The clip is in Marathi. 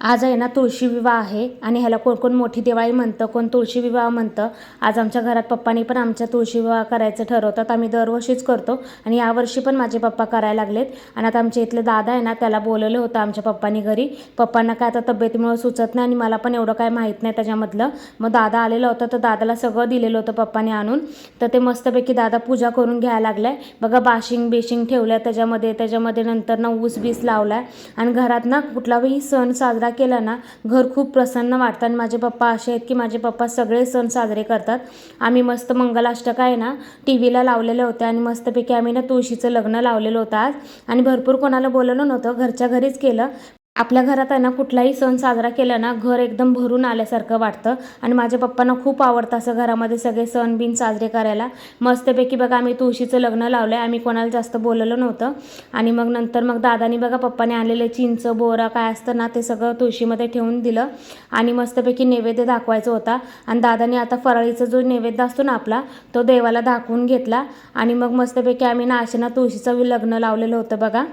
आज आहे ना तुळशी विवाह आहे आणि ह्याला कोण कोण मोठी दिवाळी म्हणतं, कोण तुळशी विवाह म्हणतं. आज आमच्या घरात पप्पांनी पण आमच्या तुळशी विवाह करायचं ठरवतात. आम्ही दरवर्षीच करतो आणि यावर्षी पण माझे पप्पा करायला लागलेत. आणि आता आमच्या इथले दादा आहे ना, त्याला बोलवलं होतं आमच्या पप्पांनी घरी. पप्पांना काय आता तब्येतीमुळे सुचत नाही आणि मला पण एवढं काय माहीत नाही त्याच्यामधलं. मग दादा आलेला होता तर दादाला सगळं दिलेलं होतं पप्पाने आणून. तर ते मस्तपैकी दादा पूजा करून घ्यायला लागलाय बघा. बेशिंग ठेवल्या त्याच्यामध्ये नंतर ना ऊस बीस लावलाय. आणि घरात ना कुठलाही सण साजरा केला ना, घर खूप प्रसन्न वाटतं. आणि माझे पप्पा असे आहेत की माझे पप्पा सगळे सण साजरे करतात. आम्ही मस्त मंगलाष्टक आहे ना टी व्हीला लावलेले होते आणि मस्तपैकी आम्ही ना तुळशीचं लग्न लावलेलं होतं आज. आणि भरपूर कोणाला बोलवलं नव्हतं, घरच्या घरीच केलं. आपल्या घरात आहे ना कुठलाही सण साजरा केला ना, घर एकदम भरून आल्यासारखं वाटतं. आणि माझ्या पप्पांना खूप आवडतं असं घरामध्ये सगळे सण बिन साजरे करायला. मस्तपैकी बघा आम्ही तुळशीचं लग्न लावलं आहे. आम्ही कोणाला जास्त बोलवलं नव्हतं. आणि मग नंतर मग दादानी बघा पप्पाने आणलेले चिंच बोरा काय असतं ना ते सगळं तुळशीमध्ये ठेवून दिलं. आणि मस्तपैकी नैवेद्य दाखवायचा होता. आणि दादानी आता फराळीचा जो नैवेद्य असतो ना आपला, तो देवाला दाखवून घेतला. आणि मग मस्तपैकी आम्ही ना असे ना तुळशीचं लग्न लावलेलं होतं बघा.